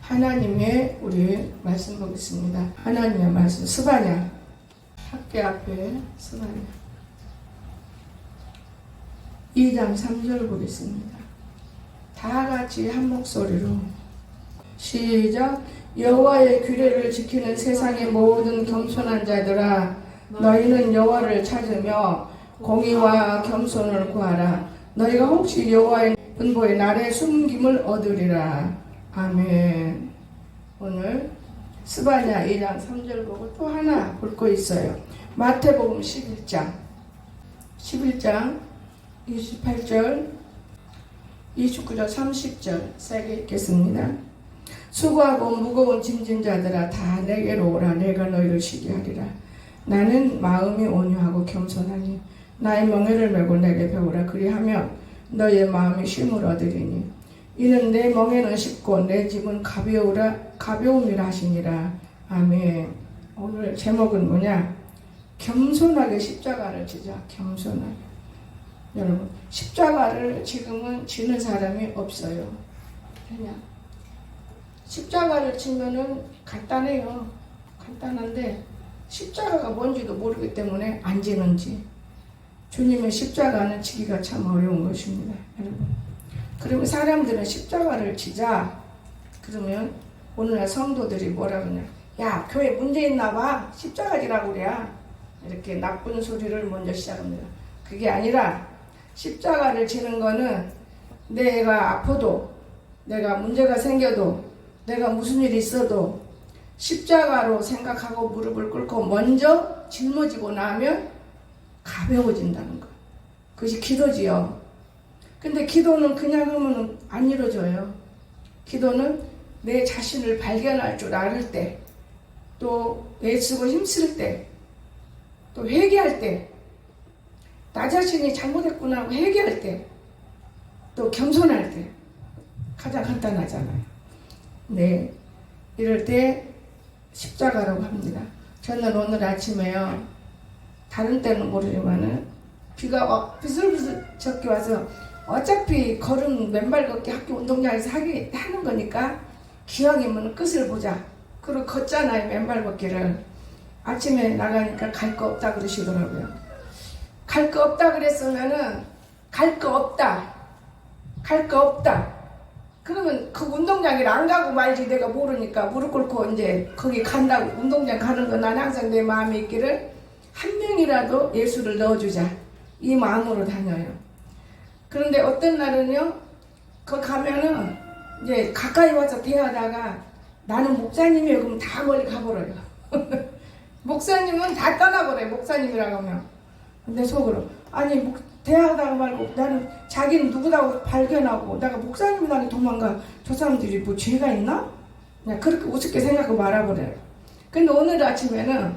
하나님의 우리 말씀 보겠습니다. 하나님의 말씀 스바냐 학계 앞에 스바냐 2장 3절 보겠습니다. 다 같이 한 목소리로 시작. 여호와의 규례를 지키는 세상의 모든 겸손한 자들아, 너희는 여호와를 찾으며 공의와 겸손을 구하라. 너희가 혹시 여호와의 은보의 날에 숨김을 얻으리라. 아멘. 오늘 스바냐 2장 3절 보고 또 하나 볼 거 있어요. 마태복음 11장 28절 29절 30절 세게 읽겠습니다. 수고하고 무거운 짐진 자들아 다 내게로 오라. 내가 너희를 쉬게 하리라. 나는 마음이 온유하고 겸손하니 나의 멍에를 메고 내게 배우라. 그리하면 너희의 마음이 쉼을 얻으리니 이는 내 멍에는 쉽고 내 짐은 가벼움이라 하시니라. 아멘. 오늘 제목은 뭐냐? 겸손하게 십자가를 지자. 겸손하게. 여러분, 십자가를 지금은 지는 사람이 없어요. 그냥 십자가를 치면은 간단해요. 간단한데 십자가가 뭔지도 모르기 때문에 안 지는지. 주님의 십자가는 지기가 참 어려운 것입니다. 여러분. 그러면 사람들은 십자가를 지자. 그러면 오늘날 성도들이 뭐라 그러냐? 야, 교회 문제 있나 봐. 십자가 지라고 그래. 이렇게 나쁜 소리를 먼저 시작합니다. 그게 아니라 십자가를 지는 거는 내가 아파도, 내가 문제가 생겨도, 내가 무슨 일이 있어도 십자가로 생각하고 무릎을 꿇고 먼저 짊어지고 나면 가벼워진다는 거. 그것이 기도지요. 근데 기도는 그냥 하면 안 이루어져요. 기도는 내 자신을 발견할 줄 알을 때, 또 애쓰고 힘쓸 때, 또 회개할 때, 나 자신이 잘못했구나 하고 회개할 때, 또 겸손할 때 가장 간단하잖아요. 네, 이럴 때 십자가라고 합니다. 저는 오늘 아침에요, 다른 때는 모르지만은 비가 비슬비슬 적게 와서 어차피 걸음 맨발 걷기 학교 운동장에서 하는 거니까 기왕이면 끝을 보자. 그리고 걷잖아요, 맨발 걷기를. 아침에 나가니까 갈 거 없다 그러시더라고요. 갈 거 없다 그랬으면은 갈 거 없다. 갈 거 없다. 그러면 그 운동장에 안 가고 말지. 내가 모르니까 무릎 꿇고 이제 거기 간다고 운동장 가는 거 난 항상 내 마음에 있기를 한 명이라도 예수를 넣어주자. 이 마음으로 다녀요. 그런데 어떤 날은요, 거기 가면은 이제 가까이 와서 대하다가 나는 목사님이에요. 그러면 다 멀리 가버려요. 목사님은 다 떠나버려요. 목사님이라고 하면. 근데 속으로 아니 대하다가 말고 나는 자기는 누구다고 발견하고 내가 목사님이라니 도망가. 저 사람들이 뭐 죄가 있나? 그냥 그렇게 우습게 생각하고 말아버려요. 근데 오늘 아침에는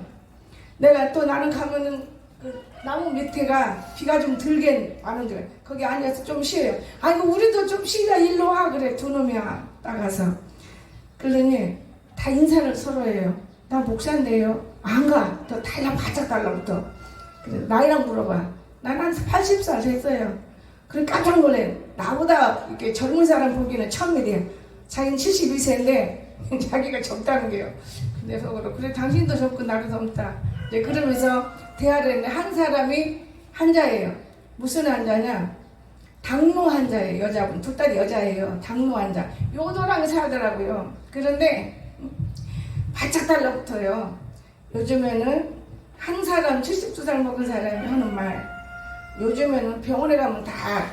내가 또 나는 가면은 그 나무 밑에가 비가 좀 들게 아는데 거기 앉아서 좀 쉬어요. 아이고 우리도 좀 쉬자. 일로 와. 그래 두 놈이야. 나가서 그러니 다 인사를 서로 해요. 나 목사인데요. 안 가. 더 달라 바짝 달라붙어. 그래 나이랑 물어봐. 난 한 80살 됐어요. 그래 깜짝 놀래. 나보다 이렇게 젊은 사람 보기는 처음이래요. 자기는 72세인데 자기가 젊다는 게요. 근데 속으로 그래 당신도 젊고 나도 젊다. 이제 그러면서 대화를 했는데 한 사람이 환자예요. 무슨 환자냐? 당뇨 환자예요. 여자분. 두 딸이 여자예요. 당뇨 환자. 요도랑 살더라고요. 그런데 바짝 달라붙어요. 요즘에는 한 사람 72살 먹은 사람이 하는 말, 요즘에는 병원에 가면 다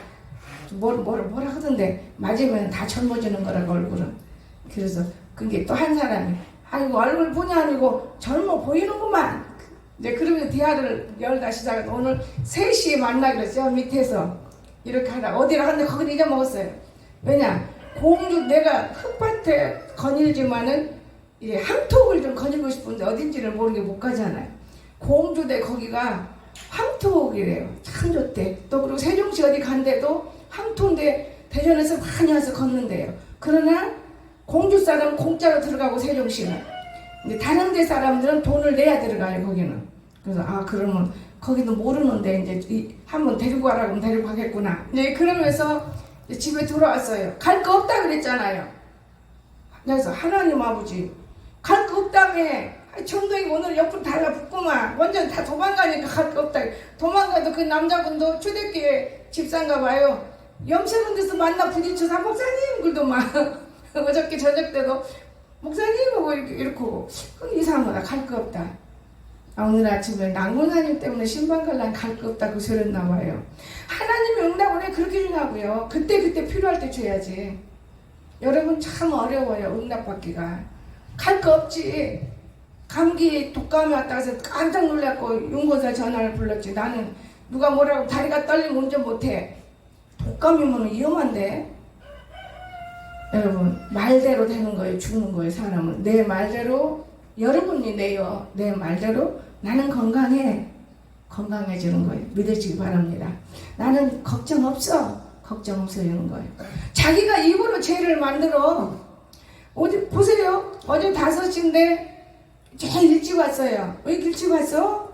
뭐라 하던데 맞으면 다 젊어지는 거라고 얼굴은. 그래서 그게 또 한 사람이 아이고 얼굴 보니 아니고 젊어 보이는구만. 이제 그러면서 대화를 열다 시작해서 오늘 3시에 만나기로 했어요. 밑에서 이렇게 하다 어디를 하는데 거기를 잊어먹었어요. 왜냐 공주 내가 흙밭에 거닐지만은 이게 항토옥을 좀 거닐고 싶은데 어딘지를 모르게 못 가잖아요. 공주대 거기가 항토옥이래요. 참 좋대. 또 그리고 세종시 어디 간데도 항토인데 대전에서 많이 와서 걷는데요. 그러나 공주 사람 공짜로 들어가고 세종시는. 근데 다른 데 사람들은 돈을 내야 들어가요 거기는. 그래서 그러면 거기도 모르는데 이제 한번 데리고 가라고 하면 데리고 가겠구나. 이제 그러면서 집에 돌아왔어요. 갈 거 없다 그랬잖아요. 그래서 하나님 아버지 갈 거 없다며. 정동이 오늘 옆으로 달라붙구만. 완전 다 도망가니까 갈 거 없다. 도망가도 그 남자분도 초대교회 집사인가 봐요. 염색한 데서 만나 부딪혀서 목사님 그러더만. 어저께 저녁 때도 목사님 하고 이렇게 하고 이상하다. 갈 거 없다. 오늘 아침에 낭군하님 때문에 신방 갈란 갈 거 없다고 소렸나 봐요. 하나님이 응답을 해 그렇게 주냐고요. 그때 필요할 때 줘야지. 여러분 참 어려워요. 응답받기가. 갈 거 없지. 감기 독감이 왔다 해서 깜짝 놀랐고 윤고사 전화를 불렀지. 나는 누가 뭐라고 다리가 떨리면 운전 못해. 독감이면 위험한데. 여러분 말대로 되는 거예요. 죽는 거예요. 사람은 내 말대로. 여러분이 내요. 내 말대로 나는 건강해지는 거예요. 믿으시기 바랍니다. 나는 걱정 없어. 걱정 없어 이런 거예요. 자기가 입으로 죄를 만들어. 어제 보세요. 어제 5시인데 제일 일찍 왔어요. 왜 일찍 왔어?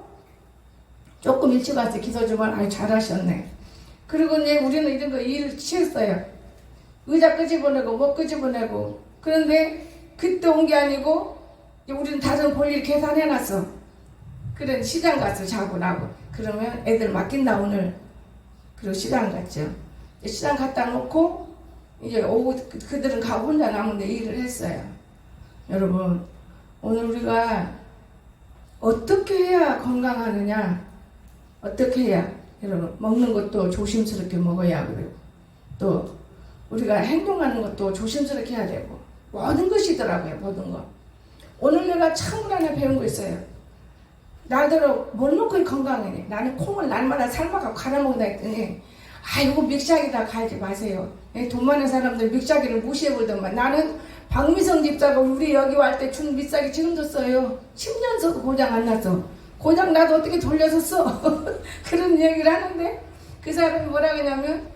조금 일찍 왔어요. 기도 좀 아유 잘하셨네. 그리고 이제 우리는 이런 거 일 취했어요. 의자 끄집어내고 뭐 끄집어내고. 그런데 그때 온 게 아니고 우리는 다른 볼일 계산해놨어. 그래 시장 갔어. 자고 나고. 그러면 애들 맡긴다 오늘. 그리고 시장 갔죠. 시장 갔다 놓고 이제 오후 그들은 가고 혼자 남은데 일을 했어요. 여러분 오늘 우리가 어떻게 해야 건강하느냐, 어떻게 해야 여러분 먹는 것도 조심스럽게 먹어야 그래요. 또 우리가 행동하는 것도 조심스럽게 해야 되고 모든 것이더라고요. 모든 거. 오늘 내가 참으로 하나 배운 거 있어요. 나더러 뭘 먹고 건강해. 나는 콩을 날마다 삶아서 갈아 먹는다 했더니 이거 믹샤기다 갈지 마세요. 돈 많은 사람들 믹샤기를 무시해버리더만. 나는 박미성 집사가 우리 여기 갈 때 준 믹샤기 지금도 써요. 10년 써도 고장 안 났어. 고장 나도 어떻게 돌려서 써. 그런 얘기를 하는데 그 사람이 뭐라 그러냐면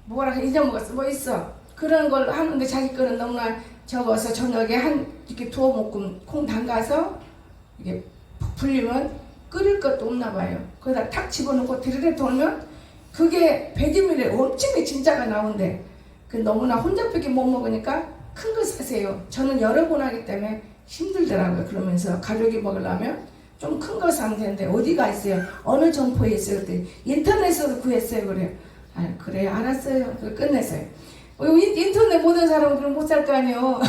뭐라 잊어먹었어. 뭐 있어. 그런 걸 하는데 자기 거는 너무나 적어서 저녁에 이렇게 두어 먹고 콩 담가서 이게 불리면 끓일 것도 없나 봐요. 거기다 탁 집어넣고 드르르 돌면 그게 배지밀에 엄청나게 진짜가 나온대. 그 너무나 혼자밖에 못 먹으니까 큰 거 사세요. 저는 여러 번 하기 때문에 힘들더라고요. 그러면서 가족이 먹으려면 좀 큰 거 사면 되는데 어디가 있어요? 어느 점포에 있어요? 그랬더니 인터넷으로 구했어요. 그래요. 그래 알았어요. 그래 끝냈어요. 인터넷 모든 사람은 그럼 못 살 거 아니에요.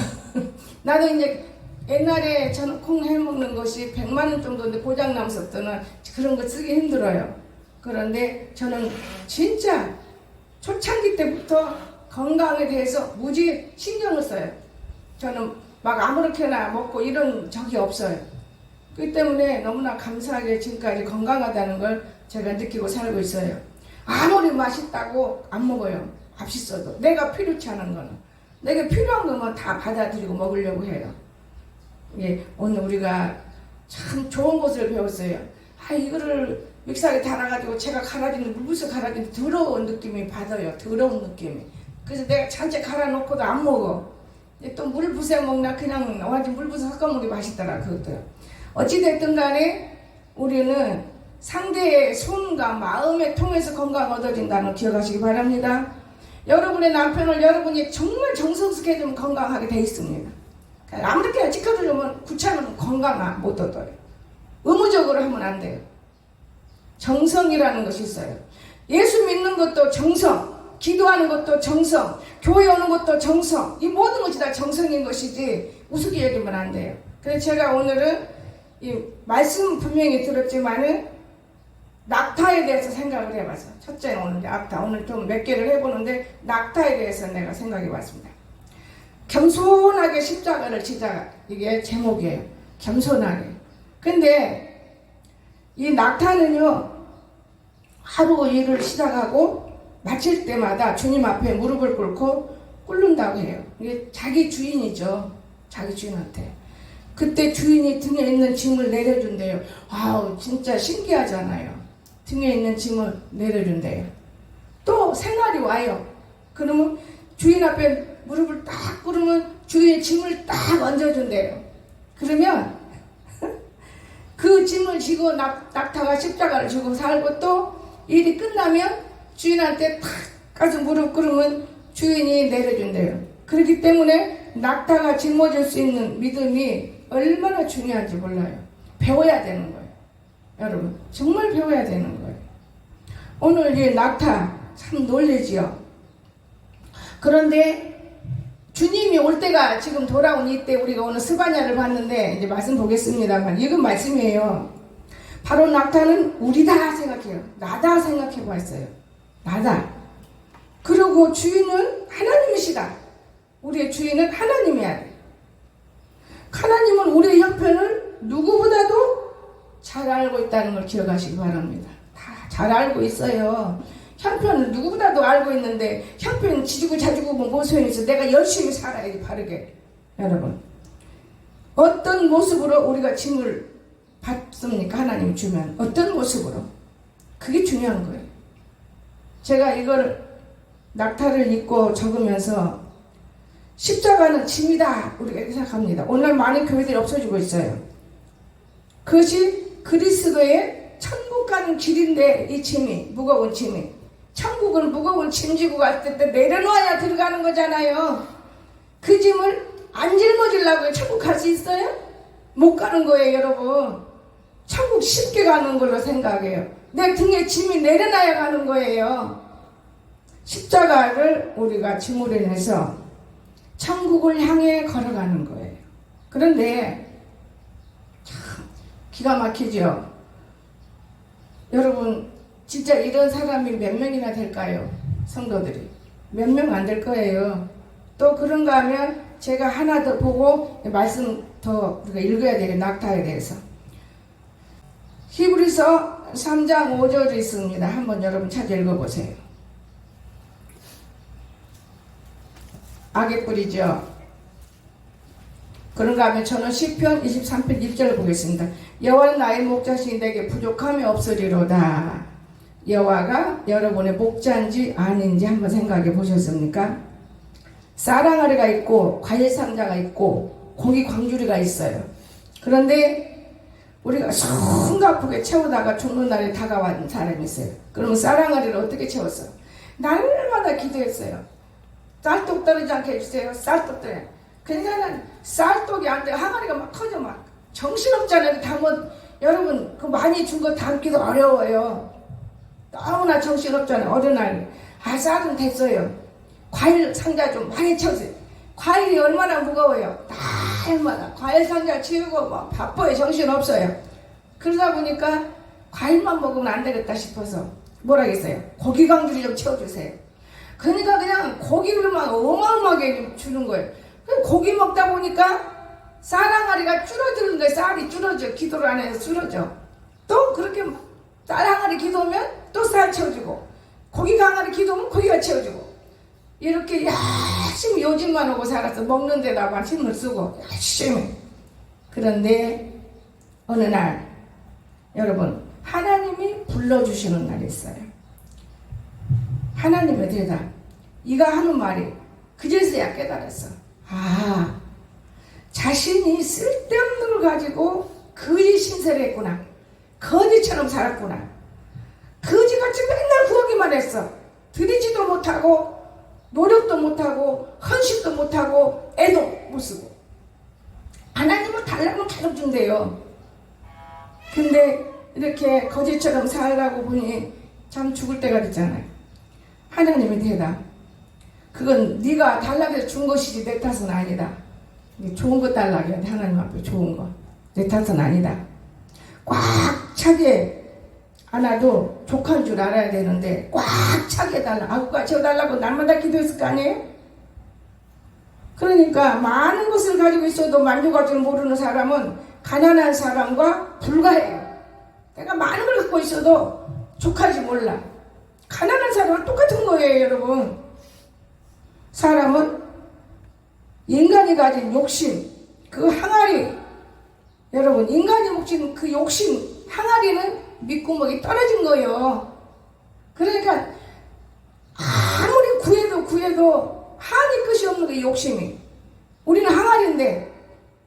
나도 이제 옛날에 저는 콩 해먹는 것이 100만 원 정도인데 고장 나면서 때는 그런 거 쓰기 힘들어요. 그런데 저는 진짜 초창기 때부터 건강에 대해서 무지 신경을 써요. 저는 막 아무렇게나 먹고 이런 적이 없어요. 그렇기 때문에 너무나 감사하게 지금까지 건강하다는 걸 제가 느끼고 살고 있어요. 아무리 맛있다고 안 먹어요. 맛있어도 내가 필요치 않은 거는 내가 필요한 거면 다 받아들이고 먹으려고 해요. 예, 오늘 우리가 참 좋은 것을 배웠어요. 이거를 믹서기에 달아가지고 제가 갈아주는 물부터 갈아주는 더러운 느낌이 받아요. 더러운 느낌이. 그래서 내가 잔뜩 갈아놓고도 안 먹어. 또 물부세 먹나 그냥 완전 물부세 섞어 먹기 맛있더라. 그것도. 어찌됐든 간에 우리는 상대의 손과 마음의 통해서 건강 얻어진다는 거 기억하시기 바랍니다. 여러분의 남편을 여러분이 정말 정성스럽게 해주면 건강하게 돼 있습니다. 아무렇게나 지켜주려면 구차하면 건강 못 얻어요. 의무적으로 하면 안 돼요. 정성이라는 것이 있어요. 예수 믿는 것도 정성, 기도하는 것도 정성, 교회 오는 것도 정성. 이 모든 것이 다 정성인 것이지 우습게 여기면 안 돼요. 그래서 제가 오늘은 이 말씀 분명히 들었지만은 낙타에 대해서 생각을 해봤어. 첫째는 오늘 낙타. 오늘 좀 몇 개를 해보는데 낙타에 대해서 내가 생각해봤습니다. 겸손하게 십자가를 지자. 이게 제목이에요. 겸손하게. 근데 이 낙타는요. 하루 일을 시작하고 마칠 때마다 주님 앞에 무릎을 꿇고 꿇는다고 해요. 이게 자기 주인이죠. 자기 주인한테. 그때 주인이 등에 있는 짐을 내려준대요. 와우, 진짜 신기하잖아요. 등에 있는 짐을 내려준대요. 또 생활이 와요. 그러면 주인 앞에 무릎을 딱 꿇으면 주인의 짐을 딱 얹어준대요. 그러면 그 짐을 지고 낙타가 십자가를 지고 살고 또 일이 끝나면 주인한테 탁 가서 무릎 꿇으면 주인이 내려준대요. 그렇기 때문에 낙타가 짊어질 수 있는 믿음이 얼마나 중요한지 몰라요. 배워야 되는 거예요. 여러분, 정말 배워야 되는 거예요. 오늘 이 낙타 참 놀라지요. 그런데 주님이 올 때가 지금 돌아온 이때 우리가 오늘 스바냐를 봤는데 이제 말씀 보겠습니다만 이건 말씀이에요. 바로 낙타는 우리다 생각해요. 나다 생각해 봤어요. 나다. 그리고 주인은 하나님이시다. 우리의 주인은 하나님이야 돼. 하나님은 우리의 형편을 누구보다도 잘 알고 있다는 걸 기억하시기 바랍니다. 다 잘 알고 있어요. 형편을 누구보다도 알고 있는데 형편 지지고 자지고 뭐 소용이 있어. 내가 열심히 살아야지 바르게. 여러분, 어떤 모습으로 우리가 짐을 받습니까? 하나님 주면 어떤 모습으로? 그게 중요한 거예요. 제가 이걸 낙타를 입고 적으면서 십자가는 짐이다 우리가 이렇게 생각합니다. 오늘 많은 교회들이 없어지고 있어요. 그것이 그리스도의 천국 가는 길인데 이 짐이, 무거운 짐이, 천국은 무거운 짐 지고 갈 때 내려놓아야 들어가는 거잖아요. 그 짐을 안 짊어지려고 천국 갈 수 있어요? 못 가는 거예요. 여러분, 천국 쉽게 가는 걸로 생각해요. 내 등에 짐이 내려놔야 가는 거예요. 십자가를 우리가 짐으로 인해서 천국을 향해 걸어가는 거예요. 그런데 참 기가 막히죠. 여러분, 진짜 이런 사람이 몇 명이나 될까요? 성도들이 몇 명 안 될 거예요. 또 그런가 하면 제가 하나 더 보고 말씀 더 우리가 읽어야 되겠 낙타에 대해서. 히브리서 3장 5절이 있습니다. 한번 여러분 찾아 읽어보세요. 악의 뿌리죠. 그런가 하면 저는 시편 23편 1절을 보겠습니다. 여호와는 나의 목자시니 내게 부족함이 없으리로다. 여호와가 여러분의 목자인지 아닌지 한번 생각해 보셨습니까? 쌀항아리가 있고 과일 상자가 있고 고기 광주리가 있어요. 그런데 우리가 숨가쁘게 채우다가 죽는 날이 다가온 사람이 있어요. 그러면 쌀항아리를 어떻게 채웠어요? 날마다 기도했어요. 쌀떡 떨어지지 않게 해주세요. 쌀떡 떨어져. 그러니까 쌀떡이 안 돼. 항아리가 막 커져 막. 정신없잖아요. 담은 여러분 그 많이 준 거 담기도 어려워요. 너무나 정신없잖아요. 어느 날. 아, 쌀은 됐어요. 과일 상자 좀 많이 채우세요. 과일이 얼마나 무거워요. 날마다 과일 상자 채우고 막 바빠요. 정신없어요. 그러다 보니까 과일만 먹으면 안 되겠다 싶어서 뭐라겠어요. 고기 강줄이 좀 채워주세요. 그러니까 그냥 고기를 막 어마어마하게 주는 거예요. 고기 먹다 보니까 쌀항아리가 줄어드는 거예요. 쌀이 줄어져. 기도를 안 해서 줄어져. 또 그렇게 쌀항아리 기도면 또 쌀 채워주고, 고기 항아리 기도면 고기가 채워주고, 이렇게 열심히 요즘만 오고 살아서 먹는 데다가 힘을 쓰고 열심히. 그런데 어느 날 여러분, 하나님이 불러주시는 날이 있어요. 하나님의 대답. 이가 하는 말이 그제서야 깨달았어. 아, 자신이 쓸데없는 걸 가지고 거짓 신세를 했구나. 거짓처럼 살았구나. 거지같이 맨날 구하기만 했어. 드리지도 못하고 노력도 못하고 헌신도 못하고 애도 못쓰고. 하나님은 달라면 계속 준대요. 근데 이렇게 거짓처럼 살라고 보니 참 죽을 때가 됐잖아요. 하나님의 대답. 그건 네가 달라고 해서 준 것이지 내 탓은 아니다. 좋은 거 달라고 해. 하나님 앞에 좋은 거. 내 탓은 아니다. 꽉 차게 안아도 족한 줄 알아야 되는데 꽉 차게 해달라. 아구가 채워달라고 날마다 기도했을 거 아니에요? 그러니까 많은 것을 가지고 있어도 만족할 줄 모르는 사람은 가난한 사람과 불가해요. 내가 많은 걸 갖고 있어도 족하지 몰라. 가난한 사람은 똑같은 거예요, 여러분. 사람은 인간이 가진 욕심, 그 항아리, 여러분, 인간이 묵힌 그 욕심, 항아리는 밑구멍이 떨어진 거예요. 그러니까 아무리 구해도 한이 끝이 없는 게 욕심이. 우리는 항아리인데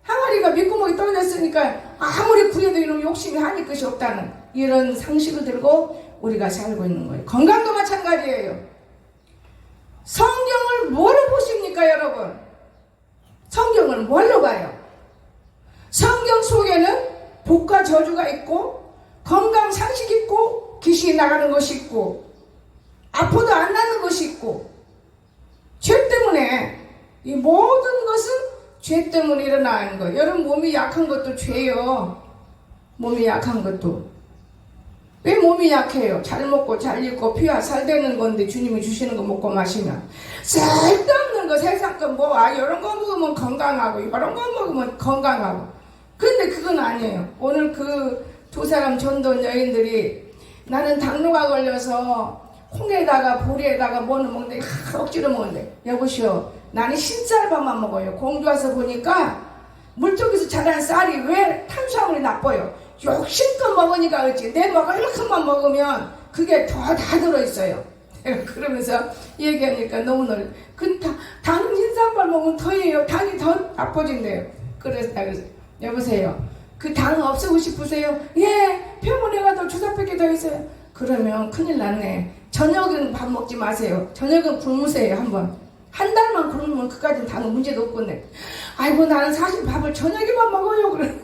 항아리가 밑구멍이 떨어졌으니까 아무리 구해도 이런 욕심이 한이 끝이 없다는 이런 상식을 들고 우리가 살고 있는 거예요. 건강도 마찬가지예요. 성경을 뭐로 보십니까, 여러분? 성경을 뭘로 봐요? 성경 속에는 복과 저주가 있고 건강 상식 있고 귀신이 나가는 것이 있고 아파도 안 나는 것이 있고 죄 때문에 이 모든 것은 죄 때문에 일어나는 거예요. 여러분 몸이 약한 것도 죄예요. 몸이 약한 것도. 왜 몸이 약해요? 잘 먹고 잘 입고 피와 살 되는 건데 주님이 주시는 거 먹고 마시면 쓸데없는 거 세상 거 뭐 이런 거 먹으면 건강하고 이런 거 먹으면 건강하고 근데 그건 아니에요. 오늘 그 두 사람 전도 여인들이 나는 당뇨가 걸려서 콩에다가 보리에다가 뭐는 먹는데 억지로 먹는데 여보시오 나는 흰쌀밥만 먹어요. 공주 와서 보니까 물속에서 자란 쌀이 왜 탄수화물이 나빠요? 욕심껏 먹으니까 그렇지 내 먹을 만큼만 먹으면 그게 더 다 들어있어요. 그러면서 얘기하니까 너무 놀래. 당 흰쌀밥 먹으면 더해요. 당이 더 나빠진대요. 그래서 여보세요 그 당 없애고 싶으세요? 예 병원에 가도 주사 뺏기 더 있어요. 그러면 큰일 났네. 저녁은 밥 먹지 마세요. 저녁은 굶으세요. 한 달만 굶으면 그까지는 당은 문제도 없겠네. 아이고 나는 사실 밥을 저녁에만 먹어요. 그래.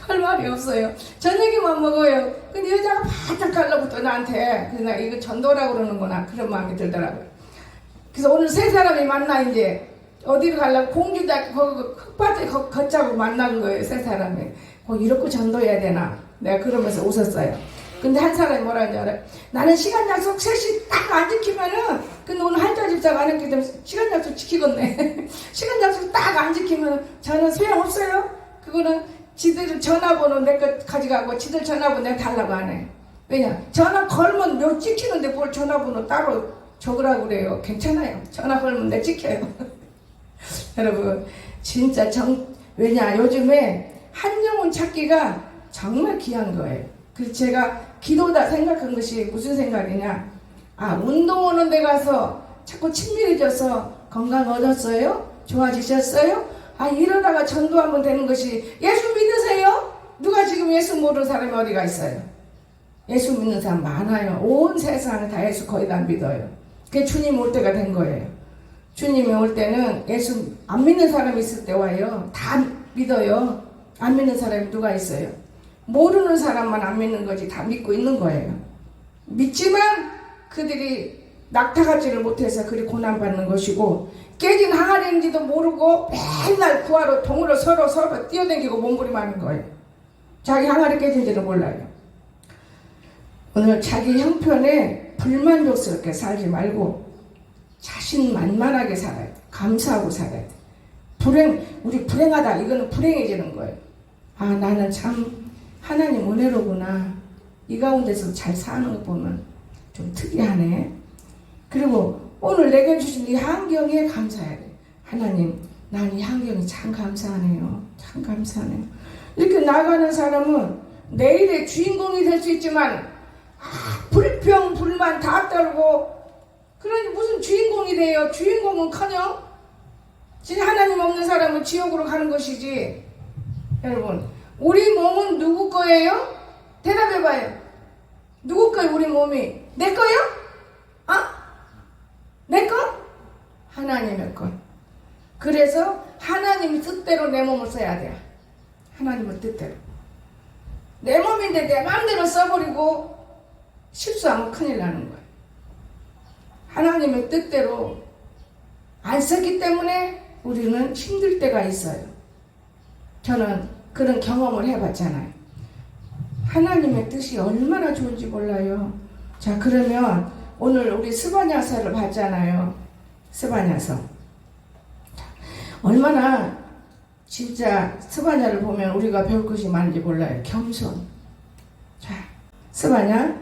할 말이 없어요. 저녁에만 먹어요. 근데 여자가 바짝 갈라붙어 나한테. 그래서 나 이거 전도라고 그러는구나 그런 마음이 들더라고요. 그래서 오늘 세 사람이 만나 이제 어디를 가려고 공주대학교 흙밭에 걷자고 만난 거예요. 세 사람이. 이렇게 전도해야 되나 내가 그러면서 웃었어요. 근데 한 사람이 뭐라 하는지 알아요? 나는 시간 약속 3시 딱 안 지키면은 근데 오늘 한자 집사가 안 했기 때문에 시간 약속 지키겠네. 시간 약속 딱 안 지키면 저는 소용없어요. 그거는 지들 전화번호 내 것 가져가고 지들 전화번호 내가 달라고 안 해. 왜냐 전화 걸면 몇 지키는데 뭘 전화번호 따로 적으라고 그래요. 괜찮아요. 전화 걸면 내 지켜요. 여러분 진짜 왜냐 요즘에 한 영혼 찾기가 정말 귀한 거예요. 그래서 제가 기도다 생각한 것이 무슨 생각이냐 운동 오는 데 가서 자꾸 친밀해져서 건강 얻었어요? 좋아지셨어요? 이러다가 전도하면 되는 것이 예수 믿으세요? 누가 지금 예수 모르는 사람이 어디가 있어요? 예수 믿는 사람 많아요. 온 세상에 다 예수 거의 다 믿어요. 그게 주님 올 때가 된 거예요. 주님이 올 때는 예수 안 믿는 사람이 있을 때 와요. 다 믿어요. 안 믿는 사람이 누가 있어요? 모르는 사람만 안 믿는 거지 다 믿고 있는 거예요. 믿지만 그들이 낙타받지를 못해서 그리 고난받는 것이고 깨진 항아리인지도 모르고 맨날 구하러 동으로 서로 뛰어다니고 몸부림하는 거예요. 자기 항아리 깨진지도 몰라요. 오늘 자기 형편에 불만족스럽게 살지 말고 자신만만하게 살아야 돼. 감사하고 살아야 돼. 우리 불행하다. 이거는 불행해지는 거예요. 나는 참 하나님 은혜로구나. 이 가운데서 잘 사는 거 보면 좀 특이하네. 그리고 오늘 내게 주신 이 환경에 감사해야 돼. 하나님, 난 이 환경이 참 감사하네요. 참 감사하네요. 이렇게 나가는 사람은 내일의 주인공이 될 수 있지만 불평, 불만 다 떨고 그러니 무슨 주인공이 돼요? 주인공은커녕 진짜 하나님 없는 사람은 지옥으로 가는 것이지. 여러분 우리 몸은 누구 거예요? 대답해봐요. 누구 거예요? 우리 몸이 내 거요? 내 거? 하나님의 것. 그래서 하나님 뜻대로 내 몸을 써야 돼요. 하나님의 뜻대로. 내 몸인데 내 마음대로 써버리고 실수하면 큰일 나는 거예요. 하나님의 뜻대로 안 썼기 때문에 우리는 힘들 때가 있어요. 저는 그런 경험을 해봤잖아요. 하나님의 뜻이 얼마나 좋은지 몰라요. 자, 그러면 오늘 우리 스바냐서를 봤잖아요. 스바냐서. 얼마나 진짜 스바냐를 보면 우리가 배울 것이 많은지 몰라요. 겸손. 자, 스바냐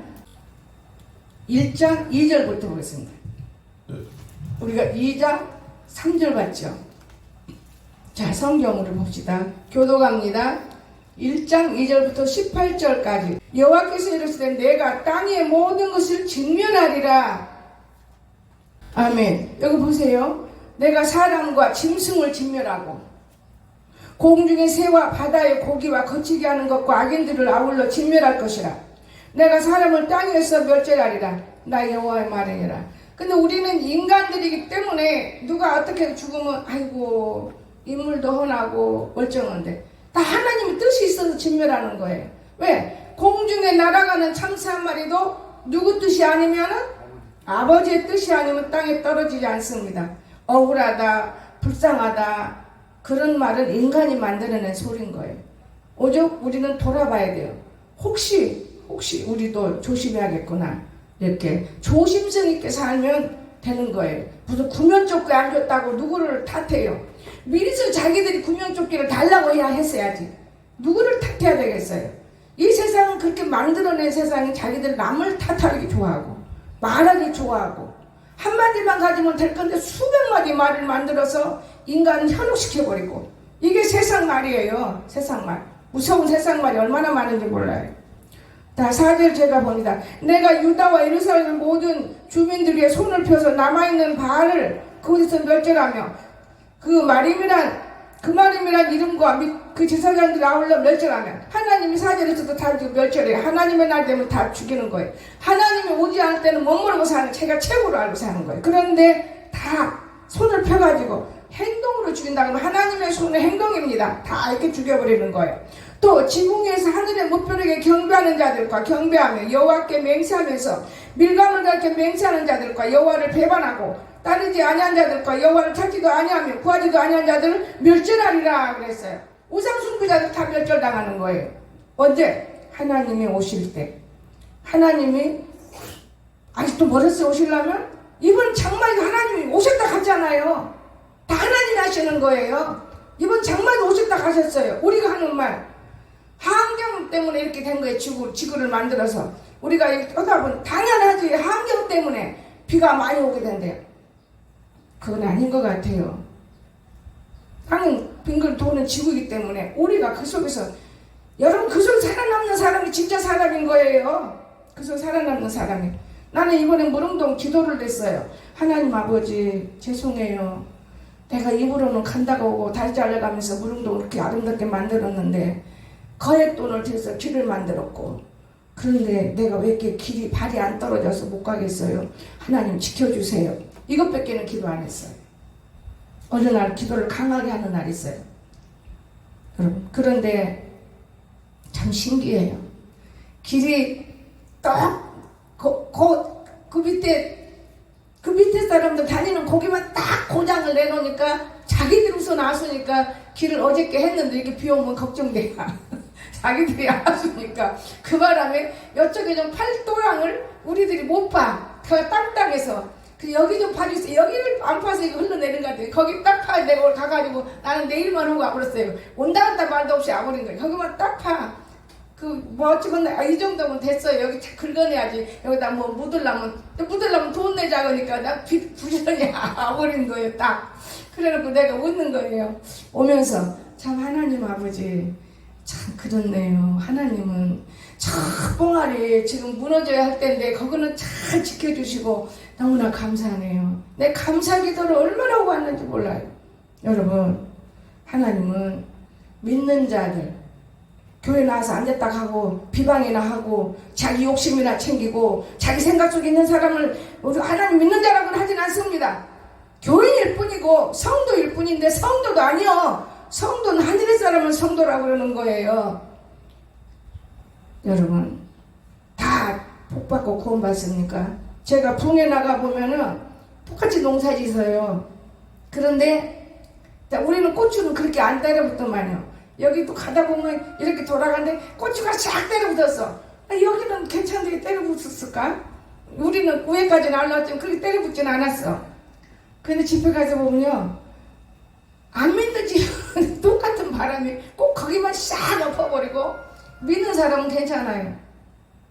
1장 2절부터 보겠습니다. 우리가 2장 3절 봤죠? 자, 성경으로 봅시다. 교도갑니다. 1장 2절부터 18절까지. 여호와께서 이르시되 내가 땅의 모든 것을 진멸하리라. 아멘. 여기 보세요. 내가 사람과 짐승을 진멸하고 공중의 새와 바다의 고기와 거치게 하는 것과 악인들을 아울러 진멸할 것이라. 내가 사람을 땅에서 멸절하리라. 나 여호와의 말이니라. 근데 우리는 인간들이기 때문에 누가 어떻게 죽으면 아이고 인물도 훤하고 멀쩡한데 다 하나님의 뜻이 있어서 진멸하는 거예요. 왜? 공중에 날아가는 참새 한 마리도 누구 뜻이 아니면은 아버지의 뜻이 아니면 땅에 떨어지지 않습니다. 억울하다, 불쌍하다 그런 말은 인간이 만들어낸 소리인 거예요. 오직 우리는 돌아봐야 돼요. 혹시 우리도 조심해야겠구나. 이렇게 조심성 있게 살면 되는 거예요. 무슨 구명조끼 안 줬다고 누구를 탓해요. 미리서 자기들이 구명조끼를 달라고 해야 했어야지. 누구를 탓해야 되겠어요. 이 세상은 그렇게 만들어낸 세상이 자기들 남을 탓하기 좋아하고 말하기 좋아하고 한마디만 가지면 될 건데 수백 마디 말을 만들어서 인간을 현혹시켜버리고 이게 세상 말이에요. 세상 말. 무서운 세상 말이 얼마나 많은지 몰라요. 다 4절 제가 봅니다. 내가 유다와 예루살렘 모든 주민들의 손을 펴서 남아있는 바알을 그곳에서 멸절하며 그 마림이란 이름과 그 제사장들을 아울러 멸절하면 하나님이 4절에서도 다 멸절해요. 하나님의 날 되면 다 죽이는 거예요. 하나님이 오지 않을 때는 못 모르고 사는 제가 최고로 알고 사는 거예요. 그런데 다 손을 펴가지고 행동으로 죽인다 그러면 하나님의 손은 행동입니다. 다 이렇게 죽여버리는 거예요. 또 지붕에서 하늘의 무표력에 경배하는 자들과 경배하며 여호와께 맹세하면서 밀감을 가르쳐 맹세하는 자들과 여호와를 배반하고 따르지 아니한 자들과 여호와를 찾지도 아니하며 구하지도 아니한 자들을 멸절하리라 그랬어요. 우상숭배자들 다 멸절당하는 거예요. 언제? 하나님이 오실 때. 하나님이 아직도 멀었어요. 오시려면 이번 장마에도 하나님이 오셨다 갔잖아요. 다 하나님이 하시는 거예요. 이번 장마에도 오셨다 가셨어요. 우리가 하는 말 환경 때문에 이렇게 된 거예요. 지구를 만들어서 우리가 하다 보면 당연하지. 환경 때문에 비가 많이 오게 된대요. 그건 아닌 것 같아요. 땅은 빙글 도는 지구이기 때문에 우리가 그 속에서 여러분 그 속에 살아남는 사람이 진짜 사람인 거예요. 그 속에 살아남는 사람이. 나는 이번에 무릉동 기도를 했어요. 하나님 아버지 죄송해요. 내가 입으로는 간다고 오고 다리 잘라가면서 무릉동을 그렇게 아름답게 만들었는데 거액 돈을 들여서 길을 만들었고 그런데 내가 왜 이렇게 발이 안 떨어져서 못 가겠어요. 하나님 지켜주세요. 이것밖에는 기도 안 했어요. 어느 날 기도를 강하게 하는 날이 있어요. 여러분 그런데 참 신기해요. 길이 딱 그 밑에 사람들 다니는 거기만 딱 고장을 내놓으니까 자기들이 우선 아수니까 길을 어저께 했는데 이렇게 비 오면 걱정돼요. 자기들이 아수니까 그 바람에 이쪽에 좀 팔도랑을 우리들이 못 봐. 그 땅땅해서 그 여기 좀 봐주세요. 여기를 안 파서 이거 흘러내는 것 같아요. 거기 딱 파. 내가 가가지고 나는 내일만 하고 와버렸어요. 온다 갔다 말도 없이 와버린 거예요. 거기만 딱 파. 어찌건 이 정도면 됐어요. 여기 긁어내야지. 여기다 뭐 묻으려면 돈 내자 그러니까 나 부지런히 와버린 거예요. 딱. 그래놓고 내가 웃는 거예요. 오면서 참 하나님 아버지 참 그렇네요. 하나님은 저 뽕아리 지금 무너져야 할 텐데 거기는 잘 지켜주시고 너무나 감사하네요. 내 감사 기도를 얼마나 하고 왔는지 몰라요. 여러분 하나님은 믿는 자들 교회 나와서 앉았다 하고 비방이나 하고 자기 욕심이나 챙기고 자기 생각 속에 있는 사람을 우리 하나님 믿는 자라고는 하진 않습니다. 교인일 뿐이고 성도일 뿐인데 성도도 아니요. 성도는 하늘의 사람은 성도라고 그러는 거예요. 여러분 다 복받고 구원받습니까? 제가 붕에 나가보면은 똑같이 농사 짓어요. 그런데 우리는 고추는 그렇게 안 때려붙더만요. 여기도 가다 보면 이렇게 돌아가는데 고추가 싹 때려붙었어. 여기는 괜찮게 때려붙었을까? 우리는 위에까지는 안 나왔지만 그렇게 때려붙진 않았어. 근데 집에 가서 보면요 안 믿는지 똑같은 바람이 꼭 거기만 싹 엎어버리고 믿는 사람은 괜찮아요.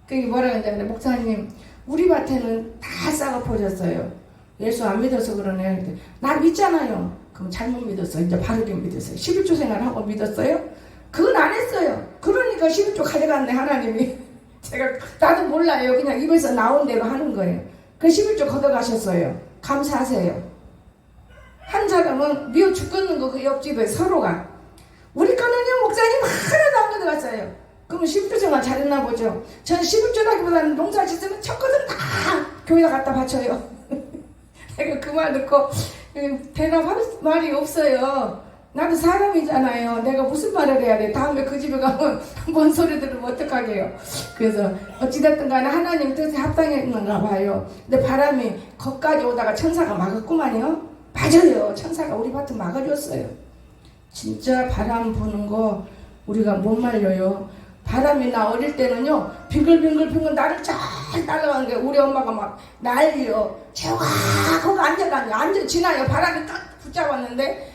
그게 뭐라 그러냐면 목사님 우리 밭에는 다 싹 엎어졌어요. 예수 안 믿어서 그러네. 나 믿잖아요. 그럼 잘못 믿었어요. 이제 바르게 믿었어요. 11조 생활하고 믿었어요? 그건 안 했어요. 그러니까 11조 가져갔네 하나님이. 나도 몰라요. 그냥 입에서 나온 대로 하는 거예요. 그 11조 걷어가셨어요. 감사하세요. 한 사람은 미워 죽겠는 거 그 옆집에 서로가 우리 거는요 목사님 하나도 안 걷어갔어요. 그러면 11조 생활 잘했나 보죠. 저는 11조라기보다는 농사 짓으면 첫 것은 다 교회에 갖다 바쳐요. 내가 그 말 듣고 대답할 말이 없어요. 나도 사람이잖아요. 내가 무슨 말을 해야 돼. 다음에 그 집에 가면 뭔 소리 들으면 어떡하게요. 그래서 어찌됐든 간에 하나님 뜻에 합당했는가 봐요. 근데 바람이 거기까지 오다가 천사가 막았구만요. 맞아요. 천사가 우리 밭을 막아줬어요. 진짜 바람 부는 거 우리가 못 말려요. 바람이 나 어릴 때는요, 빙글빙글 나를 잘 따라가는 게 우리 엄마가 막 난리요. 재화 거기 앉아 지나요. 바람이 딱 붙잡았는데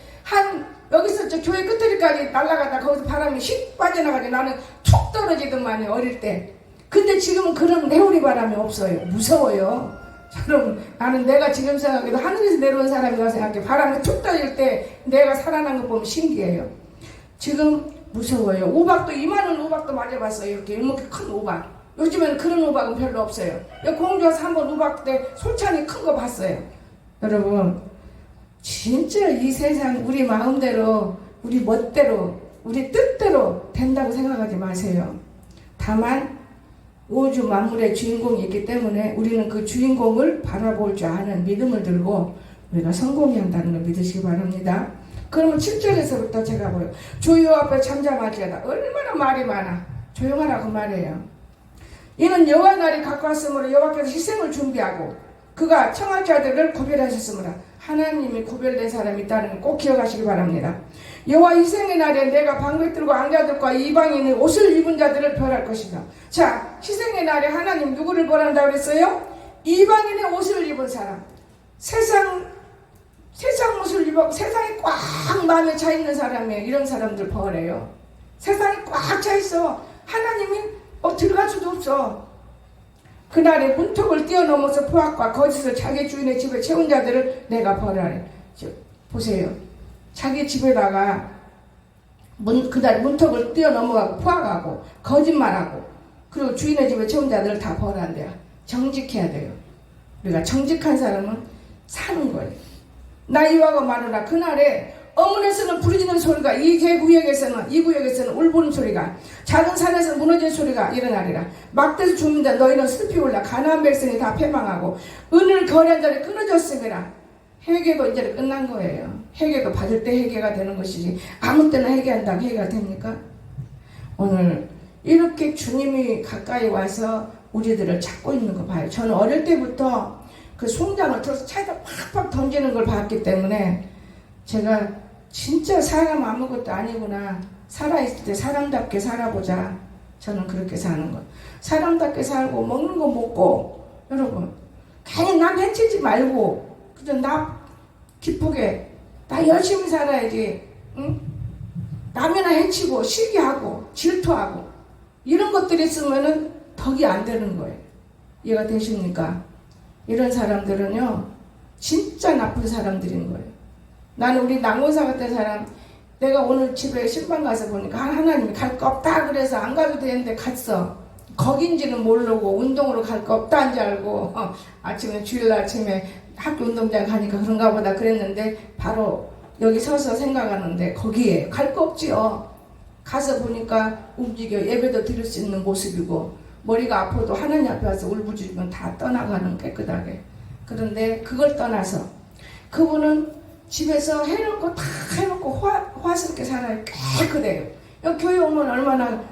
여기서 저 교회 끝자리까지 날아가다 거기서 바람이 휙 빠져나가지 나는 툭 떨어지더만요, 어릴 때. 근데 지금은 그런 내우리 바람이 없어요. 무서워요. 여러분, 나는 내가 지금 생각해도 하늘에서 내려온 사람이라고 생각해. 바람이 툭 떨어질 때 내가 살아난 거 보면 신기해요. 지금 무서워요. 우박도 이만한 우박도 맞아봤어요. 이렇게 큰 우박. 요즘에는 그런 우박은 별로 없어요. 공주 와서 한번 우박 때 솔찬히 큰 거 봤어요. 여러분, 진짜 이 세상 우리 마음대로, 우리 멋대로, 우리 뜻대로 된다고 생각하지 마세요. 다만 우주 만물의 주인공이 있기 때문에 우리는 그 주인공을 바라볼 줄 아는 믿음을 들고 우리가 성공해야 한다는 걸 믿으시기 바랍니다. 그러면 7절에서부터 제가 보여. 주여 앞에 잠잠하지어다. 얼마나 말이 많아. 조용하라고 말해요. 이는 여호와 날이 가까웠으므로 여호와께서 희생을 준비하고 그가 청할 자들을 구별하셨으므로 하나님이 구별된 사람이 있다는 걸 꼭 기억하시기 바랍니다. 여호와 희생의 날에 내가 방백들과 앙자들과 이방인의 옷을 입은 자들을 벌할 것이다. 자, 희생의 날에 하나님 누구를 벌한다고 그랬어요? 이방인의 옷을 입은 사람. 세상 옷을 입어 세상에 꽉 마음에 차 있는 사람이에요. 이런 사람들 벌해요. 세상에 꽉 차 있어. 하나님이 들어갈 수도 없어. 그날에 문턱을 뛰어넘어서 포악과 거짓을 자기 주인의 집에 채운 자들을 내가 벌하래. 보세요. 자기 집에다가 그날 문턱을 뛰어넘어가고 포악하고 거짓말하고 그리고 주인의 집에 채운 자들을 다 벌한대요. 정직해야 돼요. 우리가 정직한 사람은 사는 거예요. 나 이와가 많으나 그날에 어문에서는 부르짖는 소리가 이 구역에서는 울부는 소리가 작은 산에서 무너진 소리가 일어나리라. 막대에서 죽는다. 너희는 슬피 올라 가나안 백성이 다 패망하고 은을 거래한 자를 끊어졌음이라. 회개도 이제 끝난 거예요. 회개도 받을 때 회개가 되는 것이지 아무 때나 회개한다고 회개가 됩니까? 오늘 이렇게 주님이 가까이 와서 우리들을 찾고 있는 거 봐요. 저는 어릴 때부터 그 송장을 들어서 차에다 팍팍 던지는 걸 봤기 때문에 제가 진짜 사람 아무것도 아니구나. 살아있을 때 사람답게 살아보자. 저는 그렇게 사는 거. 사람답게 살고 먹는 거 먹고 여러분 괜히 남 해치지 말고 그저 나 기쁘게 나 열심히 살아야지. 응? 남이나 해치고 시기하고 질투하고 이런 것들이 있으면은 덕이 안 되는 거예요. 이해가 되십니까? 이런 사람들은요 진짜 나쁜 사람들인 거예요. 나는 우리 남원사 같은 사람 내가 오늘 집에 신방 가서 보니까 하나님이 갈 거 없다 그래서 안 가도 되는데 갔어. 거긴지는 모르고 운동으로 갈 거 없다는 줄 알고 아침에 주일날 아침에 학교 운동장 가니까 그런가 보다 그랬는데 바로 여기 서서 생각하는데 거기에 갈 거 없지요. 가서 보니까 움직여 예배도 드릴 수 있는 모습이고 머리가 아파도 하나님 앞에 와서 울부짖으면 다 떠나가는 깨끗하게. 그런데 그걸 떠나서 그분은 집에서 해놓고 다 해놓고 화스럽게 살아요. 깨끗해요. 여기 교회 오면 얼마나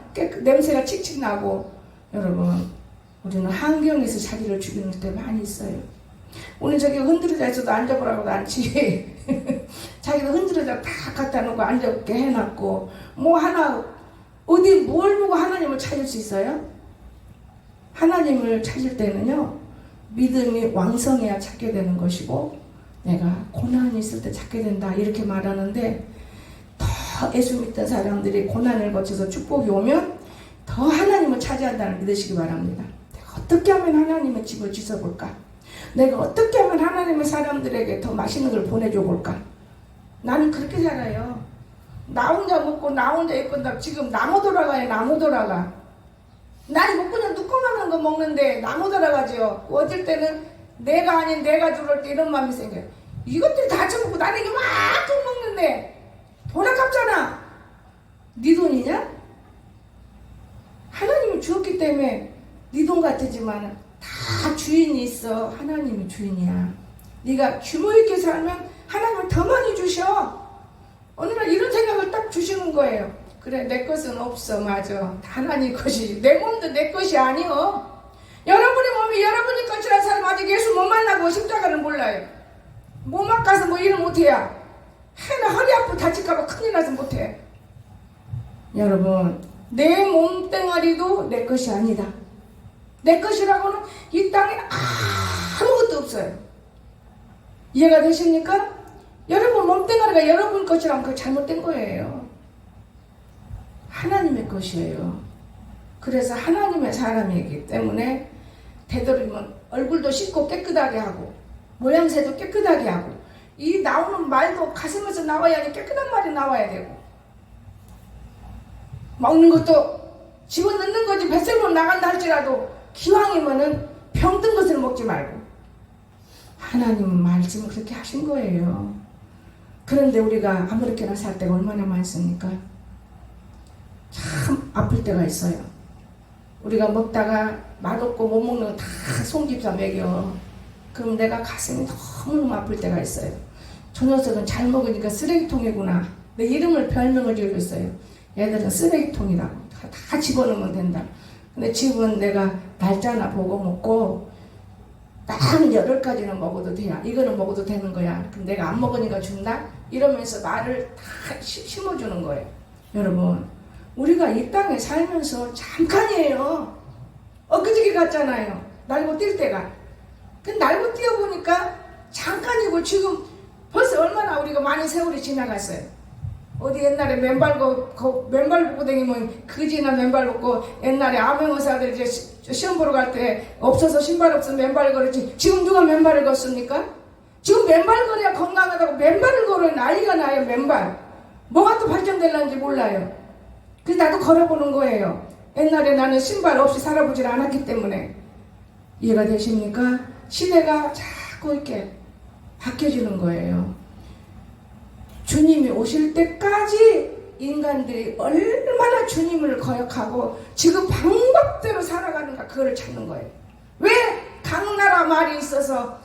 냄새가 칙칙 나고. 여러분 우리는 환경에서 자기를 죽이는 때 많이 있어요. 오늘 저기 흔들어져 있어도 앉아보라고도 않지. 자기도 흔들어져 다 갖다 놓고 앉아있게 해놨고 뭐 하나 어디 뭘 보고 하나님을 찾을 수 있어요? 하나님을 찾을 때는요 믿음이 왕성해야 찾게 되는 것이고 내가 고난이 있을 때 찾게 된다 이렇게 말하는데 더 예수 믿던 사람들이 고난을 거쳐서 축복이 오면 더 하나님을 차지한다는 믿으시기 바랍니다. 내가 어떻게 하면 하나님의 집을 지어볼까? 내가 어떻게 하면 하나님의 사람들에게 더 맛있는 걸 보내줘 볼까? 나는 그렇게 살아요. 나 혼자 먹고 나 혼자 입고 지금 나무 돌아가요. 나무 돌아가. 난 뭐 그냥 누꺼만한 거 먹는데 나무 돌아가지요. 어쩔 때는 내가 아닌 내가 들어올 때 이런 마음이 생겨요. 이것들이 다 처먹고 나는 이만큼 먹는데 돈 아깝잖아. 네 돈이냐? 하나님이 주었기 때문에 네 돈 같지만 다 주인이 있어. 하나님이 주인이야. 네가 규모 있게 살면 하나님은 더 많이 주셔. 어느 날 이런 생각을 딱 주시는 거예요. 그래, 내 것은 없어. 맞아. 하나님 것이. 내 몸도 내 것이 아니여. 여러분의 몸이 여러분의 것이라는 사람 아직 예수 못 만나고 십자가를 몰라요. 몸 아파서 뭐 일을 못해야. 해나 허리 아프고 다칠까봐 큰일 나서 못해. 여러분, 내 몸뚱아리도 내 것이 아니다. 내 것이라고는 이 땅에 아무것도 없어요. 이해가 되십니까? 여러분 몸뚱아리가 여러분 것이라면 그거 잘못된 거예요. 하나님의 것이에요. 그래서 하나님의 사람이기 때문에 되도록이면 얼굴도 씻고 깨끗하게 하고 모양새도 깨끗하게 하고 이 나오는 말도 가슴에서 나와야 하니 깨끗한 말이 나와야 되고 먹는 것도 집어넣는 거지 뱃속으로 나간다 할지라도 기왕이면은 병든 것을 먹지 말고 하나님은 말씀을 그렇게 하신 거예요. 그런데 우리가 아무렇게나 살 때가 얼마나 많습니까? 참 아플 때가 있어요. 우리가 먹다가 맛없고 못 먹는 거 다 손깁사 먹여. 그럼 내가 가슴이 너무너무 아플 때가 있어요. 저 녀석은 잘 먹으니까 쓰레기통이구나. 내 이름을 별명을 지어줬어요. 얘들은 쓰레기통이라고. 다 집어넣으면 된다. 근데 집은 내가 날짜나 보고 먹고 딱 8가지는 먹어도 돼야. 이거는 먹어도 되는 거야. 그럼 내가 안 먹으니까 준다? 이러면서 말을 다 심어주는 거예요. 여러분, 우리가 이 땅에 살면서 잠깐이에요. 엊그저께 갔잖아요. 날고 뛸 때가. 근데 날고 뛰어보니까 잠깐이고 지금 벌써 얼마나 우리가 많이 세월이 지나갔어요. 어디 옛날에 맨발 벗고 다니면 그지나 맨발 벗고 옛날에 암행의사들 이제 시험 보러 갈 때 없어서 신발 없어서 맨발 걸었지. 지금 누가 맨발을 걷습니까? 지금 맨발 걸어야 건강하다고 맨발을 걸어야 난리가 나요. 맨발. 뭐가 또 발전될는지 몰라요. 그래서 나도 걸어보는 거예요. 옛날에 나는 신발 없이 살아보질 않았기 때문에. 이해가 되십니까? 시대가 자꾸 이렇게 바뀌어지는 거예요. 주님이 오실 때까지 인간들이 얼마나 주님을 거역하고 지금 방법대로 살아가는가 그거를 찾는 거예요. 왜 강나라 말이 있어서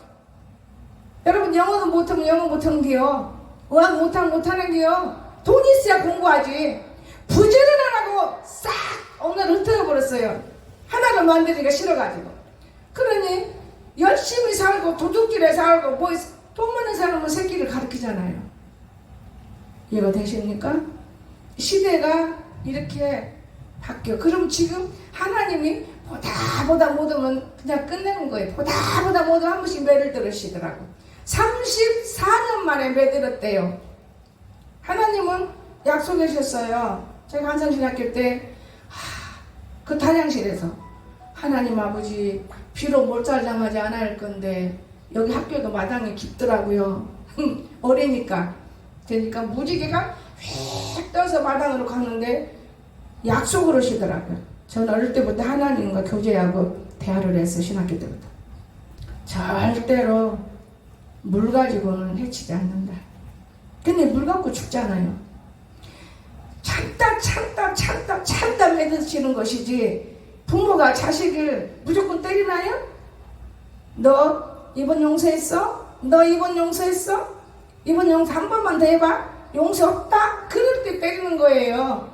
여러분 영어도 못하면 영어 못하는데요. 의학 못하는 게요. 돈 있어야 공부하지. 부지런 안 하고 싹 엉덩이를 흩어버렸어요. 하나를 만들기가 싫어가지고. 그러니 열심히 살고 도둑질에 살고 뭐 돈 많은 사람은 새끼를 가르치잖아요. 이해가 되십니까? 시대가 이렇게 바뀌어. 그럼 지금 하나님이 보다 못하면 그냥 끝내는 거예요. 보다 못 한 번씩 매를 들으시더라고. 34년 만에 매 들었대요. 하나님은 약속하셨어요. 제가 한성신학교 때 그 단양실에서 하나님 아버지 비록 몰살당하지 않아 할 건데 여기 학교도 마당이 깊더라고요. 어리니까 그러니까 무지개가 휙 떠서 마당으로 가는데 약속을 하시더라고요. 저는 어릴 때부터 하나님과 교제하고 대화를 했어요. 신학교 때부터. 절대로 물 가지고는 해치지 않는다. 근데 물 갖고 죽잖아요. 참다 맺으시는 것이지 부모가 자식을 무조건 때리나요? 너 이번 용서했어? 너 이번 용서했어? 이번 용서 한 번만 더 해봐. 용서 없다? 그럴 때 때리는 거예요.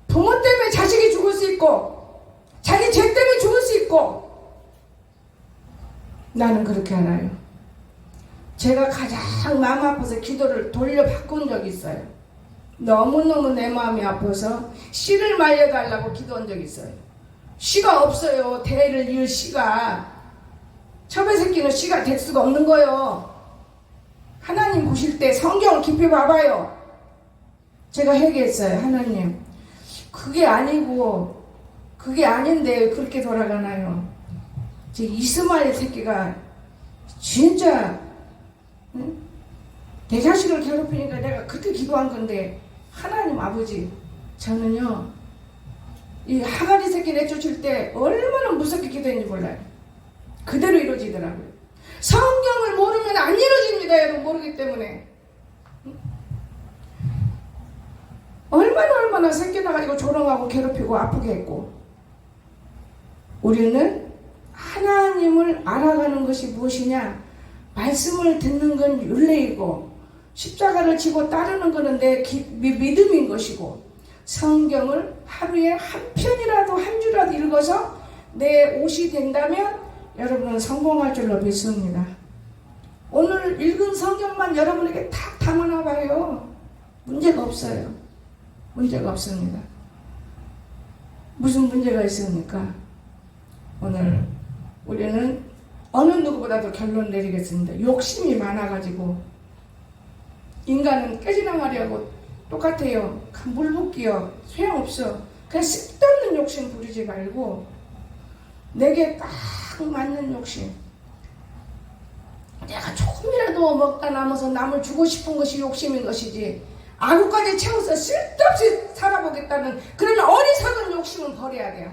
부모 때문에 자식이 죽을 수 있고 자기 죄 때문에 죽을 수 있고 나는 그렇게 알아요. 제가 가장 마음 아파서 기도를 돌려 바꾼 적이 있어요. 너무너무 내 마음이 아파서 씨를 말려달라고 기도한 적이 있어요. 씨가 없어요. 대를 이을 씨가. 첩의 새끼는 씨가 될 수가 없는 거예요. 하나님 보실 때 성경을 깊이 봐봐요. 제가 회개했어요. 하나님, 그게 아니고 그게 아닌데 그렇게 돌아가나요? 제 이스마엘 새끼가 진짜 내 자식을 괴롭히니까 내가 그렇게 기도한 건데 하나님 아버지, 저는요 이 하가리 새끼 내쫓을 때 얼마나 무섭게 기도했는지 몰라요. 그대로 이루어지더라고요. 성경을 모르면 안 이루어집니다. 여러분 모르기 때문에. 얼마나 새끼나가지고 조롱하고 괴롭히고 아프게 했고. 우리는 하나님을 알아가는 것이 무엇이냐? 말씀을 듣는 건 윤례이고 십자가를 지고 따르는 것은 내 믿음인 것이고 성경을 하루에 한 편이라도 한 줄이라도 읽어서 내 옷이 된다면 여러분은 성공할 줄로 믿습니다. 오늘 읽은 성경만 여러분에게 탁 담아놔 봐요. 문제가 없어요. 문제가 없습니다. 무슨 문제가 있습니까? 오늘 우리는 어느 누구보다도 결론 내리겠습니다. 욕심이 많아가지고 인간은 깨지나가려고 똑같아요. 물 붓기요. 소용없어. 그냥 쓸데없는 욕심 부리지 말고 내게 딱 맞는 욕심. 내가 조금이라도 먹다 남아서 남을 주고 싶은 것이 욕심인 것이지 아구까지 채워서 쓸데없이 살아보겠다는 그런 어리석은 욕심은 버려야 돼요.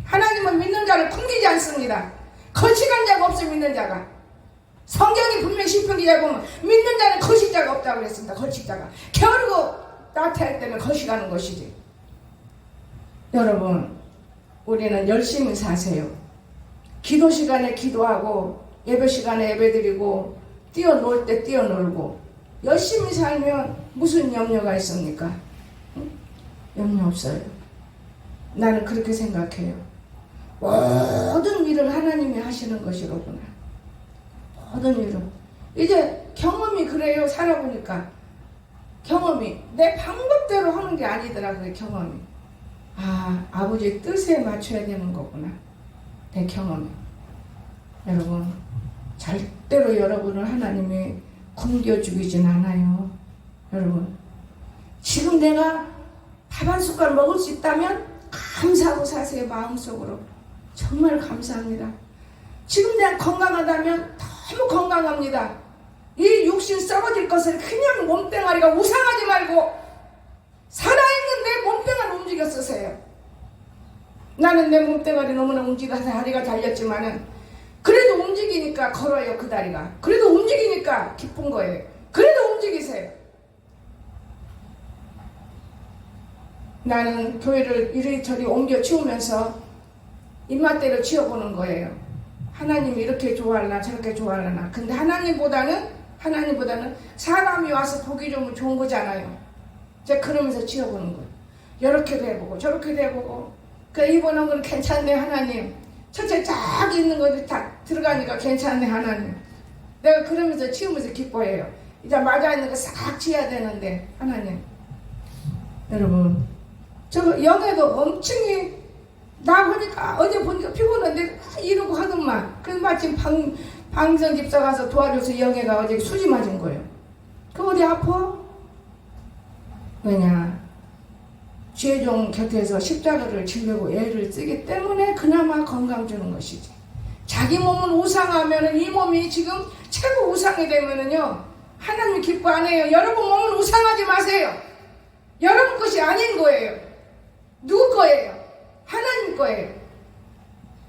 하나님은 믿는 자를 풍기지 않습니다. 거식한 자가 없어 믿는 자가. 성경이 분명히 시편 기자에 보면 믿는 자는 거식자가 없다고 그랬습니다. 거식자가. 겨루고 나태할 때는 거식하는 것이지. 여러분 우리는 열심히 사세요. 기도 시간에 기도하고 예배 시간에 예배드리고 뛰어놀 때 뛰어놀고 열심히 살면 무슨 염려가 있습니까? 응? 염려 없어요. 나는 그렇게 생각해요. 모든 일을 하나님이 하시는 것이로구나. 모든 일을. 이제 경험이 그래요. 살아보니까 경험이 내 방법대로 하는 게 아니더라고요. 경험이. 아, 아버지 뜻에 맞춰야 되는 거구나. 내 경험이. 여러분 절대로 여러분을 하나님이 굶겨 죽이진 않아요. 여러분 지금 내가 밥 한 숟갈 먹을 수 있다면 감사하고 사세요. 마음속으로. 정말 감사합니다. 지금 내가 건강하다면 너무 건강합니다. 이 육신 썩어질 것을 그냥 몸뚱아리가 우상하지 말고 살아있는 내 몸뚱아리 움직여 쓰세요. 나는 내 몸뚱아리 너무나 움직여서 다리가 달렸지만은 그래도 움직이니까 걸어요. 그 다리가. 그래도 움직이니까 기쁜 거예요. 그래도 움직이세요. 나는 교회를 이리저리 옮겨 치우면서 입맛대로 치워보는 거예요. 하나님이 이렇게 좋아하려나 저렇게 좋아하려나. 근데 하나님보다는 사람이 와서 보기 좋은 거잖아요. 제가 그러면서 치워보는 거예요. 이렇게도 해보고 저렇게도 해보고 이번엔 건 괜찮네 하나님. 첫째 쫙 있는 것이 다 들어가니까 괜찮네 하나님. 내가 그러면서 치우면서 기뻐해요. 이제 맞아 있는 거 싹 치워야 되는데 하나님. 여러분 저 영에도 엄청히 나 보니까 어제 보니까 피곤한데 이러고 하더만. 그래서 마침 방성 집사 가서 도와줘서 영애가 어제 수지 맞은 거예요. 그 어디 아파? 왜냐 죄종 곁에서 십자가를 지려고 애를 쓰기 때문에 그나마 건강 주는 것이지. 자기 몸은 우상하면은 이 몸이 지금 최고 우상이 되면은요 하나님 기뻐 안 해요. 여러분 몸은 우상하지 마세요. 여러분 것이 아닌 거예요. 누구 거예요? 하나님 거예요.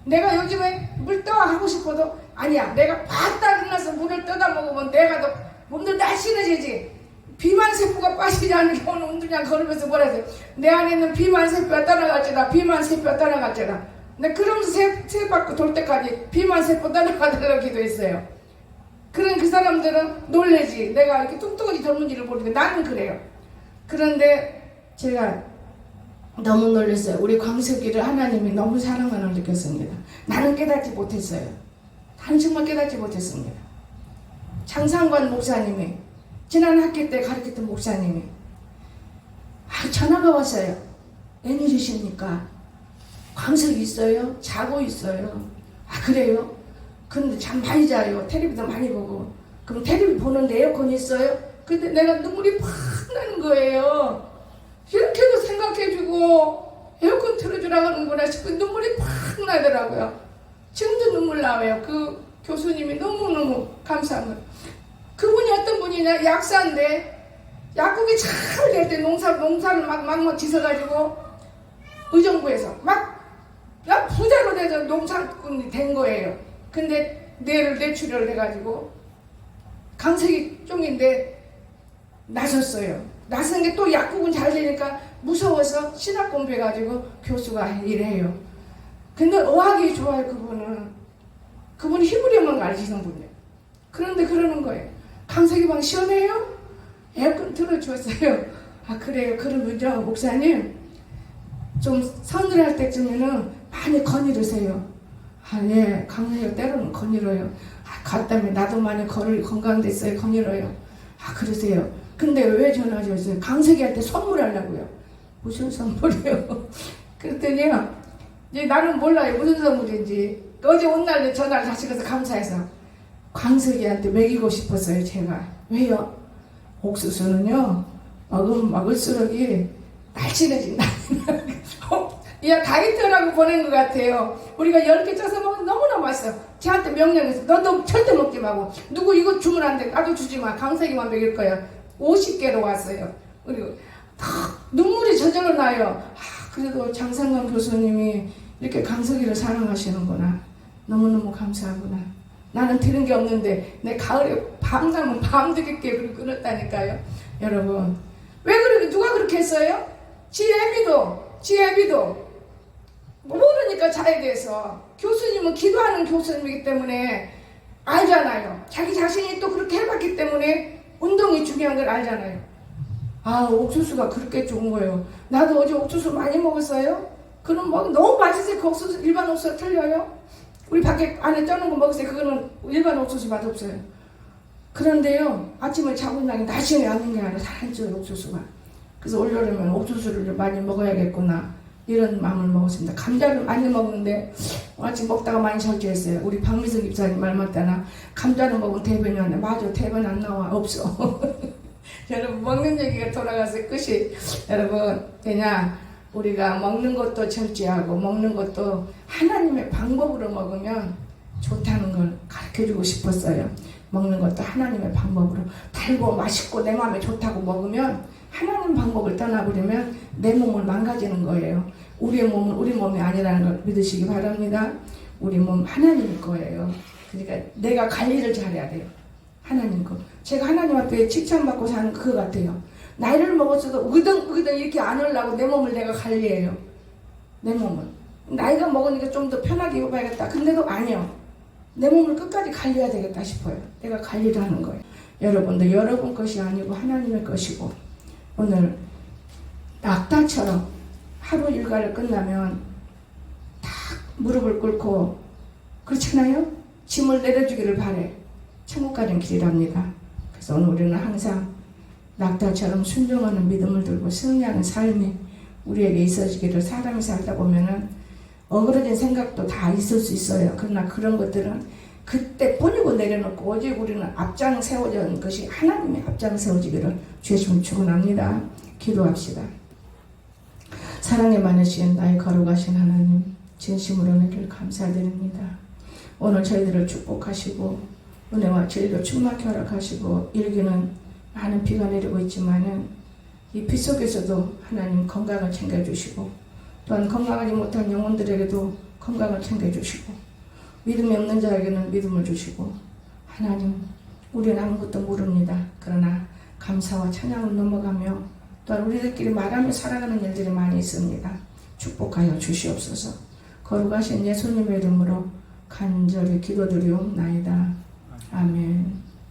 내가 요즘에 물 떠 하고 싶어도 아니야. 내가 바짝 일어나서 물을 떠다 먹으면 내가 더 몸도 날씬해지지. 비만세포가 빠지지 않는 경우는 그냥 걸으면서 뭐라 해서 내 안에 있는 비만세포가 떠나갔잖아. 비만세포가 떠나갔잖아. 근데 그러면서 세 바퀴 돌 때까지 비만세포 떠나가달라고 기도했어요. 그런 그 사람들은 놀래지. 내가 이렇게 뚱뚱하게 젊은지를 모르니까 나는 그래요. 그런데 제가 너무 놀랐어요. 우리 광석이를 하나님이 너무 사랑하는 걸 느꼈습니다. 나는 깨닫지 못했어요. 나는 정말 깨닫지 못했습니다. 장상관 목사님이 지난 학기 때 가르쳤던 목사님이 전화가 왔어요. 웬일이십니까? 광석이 있어요? 자고 있어요. 아 그래요? 근데 잠 많이 자요. 텔레비도 많이 보고. 그럼 텔레비 보는데 에어컨 있어요? 근데 내가 눈물이 팍 나는 거예요. 이렇게도 생각해주고 에어컨 틀어주라고 하는구나 싶은 눈물이 팍 나더라고요. 지금도 눈물 나와요. 그 교수님이 너무너무 감사합니다. 그분이 어떤 분이냐 약사인데 약국이 잘 될 때 농사를 막 지어가지고 의정부에서 막 부자로 돼서 농사꾼이 된 거예요. 근데 뇌를 뇌출혈을 해가지고 강석이 쪽인데 나섰어요. 나선 게 또 약국은 잘 되니까 무서워서 신학 공부해가지고 교수가 일해요. 근데 의학이 좋아요. 그분은 히브리어만 가르치는 분이에요. 그런데 그러는 거예요. 강석이 방 시원해요? 에어컨 틀어주었어요. 아 그래요? 그러면요 목사님 좀 서늘할 때쯤에는 많이 거닐으세요. 아 예, 강석이가 때로는 거닐어요. 아 갔다면 나도 많이 건강됐어요. 거닐어요. 아 그러세요. 근데 왜 전화 주셨어요? 강석이한테 선물하려고요. 무슨 선물이요? 그랬더니요 이제 나는 몰라요 무슨 선물인지. 어제 온 날 전화를 다시 가서 감사해서 강석이한테 먹이고 싶었어요. 제가 왜요? 옥수수는요 먹을수록이 날씬해진다. 야 다이어트라고 보낸 것 같아요. 우리가 10개 쪄서 먹으면 너무나 맛있어. 저한테 명령해서 너도 절대 먹지 말고 누구 이거 주면 안 돼. 나도 주지 마. 강석이만 먹일 거야. 50개로 왔어요. 그리고 눈물이 저절로 나요. 그래도 장상감 교수님이 이렇게 강석이를 사랑하시는구나. 너무너무 감사하구나. 나는 들은 게 없는데 내 가을에 밤잠은 밤늦게 그렇게 끊었다니까요. 여러분 왜 그렇게 누가 그렇게 했어요? 지 애비도 모르니까 자에 대해서. 교수님은 기도하는 교수님이기 때문에 알잖아요. 자기 자신이 또 그렇게 해봤기 때문에 운동이 중요한 걸 알잖아요. 아 옥수수가 그렇게 좋은 거예요. 나도 어제 옥수수 많이 먹었어요. 그럼 뭐 너무 맛있어요. 그 옥수수 일반 옥수수 틀려요? 우리 밖에 안에 쪄는 거 먹었어요. 그거는 일반 옥수수 맛없어요. 그런데요 아침에 자고 나니 날씬히 않는 게 아니라 잘 안 쪄요 옥수수가. 그래서 올여름엔 옥수수를 많이 먹어야겠구나 이런 마음을 먹었습니다. 감자를 많이 먹는데 아침 먹다가 많이 절제했어요. 우리 박미성 집사님 말 맞다나 감자를 먹으면 대변이 안 나. 맞아 대변 안 나와. 없어. 여러분 먹는 얘기가 돌아가서 끝이 여러분 그냥 우리가 먹는 것도 절제하고 먹는 것도 하나님의 방법으로 먹으면 좋다는 걸 가르쳐주고 싶었어요. 먹는 것도 하나님의 방법으로 달고 맛있고 내 마음에 좋다고 먹으면 하나님 방법을 떠나버리면 내 몸을 망가지는 거예요. 우리의 몸은 우리 몸이 아니라는 걸 믿으시기 바랍니다. 우리 몸 하나님 거예요. 그러니까 내가 관리를 잘해야 돼요. 하나님 거. 제가 하나님 앞에 칭찬받고 사는 그거 같아요. 나이를 먹었어도 우기덩 이렇게 안 하려고 내 몸을 내가 관리해요. 내 몸을. 나이가 먹으니까 좀 더 편하게 입어봐야겠다. 근데도 아니요. 내 몸을 끝까지 관리해야 되겠다 싶어요. 내가 관리를 하는 거예요. 여러분도 여러분 것이 아니고 하나님의 것이고 오늘 낙타처럼 하루 일과를 끝나면 딱 무릎을 꿇고 그렇잖아요. 짐을 내려주기를 바래. 천국 가는 길이랍니다. 그래서 오늘 우리는 항상 낙타처럼 순종하는 믿음을 들고 승리하는 삶이 우리에게 있어지기를. 사람이 살다 보면은 어그러진 생각도 다 있을 수 있어요. 그러나 그런 것들은 그때 뿐이고 내려놓고 오직 우리는 앞장 세워진 것이 하나님의 앞장 세워지기를 주의 축원합니다. 기도합시다. 사랑에 많으신 나의 거룩하신 하나님 진심으로 내를 감사드립니다. 오늘 저희들을 축복하시고 은혜와 진리로 충만케 허락하시고 일기는 많은 비가 내리고 있지만은 이 비 속에서도 하나님 건강을 챙겨주시고 또한 건강하지 못한 영혼들에게도 건강을 챙겨주시고 믿음이 없는 자에게는 믿음을 주시고 하나님 우리는 아무것도 모릅니다. 그러나 감사와 찬양을 넘어가며 또한 우리들끼리 말하며 살아가는 일들이 많이 있습니다. 축복하여 주시옵소서. 거룩하신 예수님의 이름으로 간절히 기도드리옵나이다. 아멘.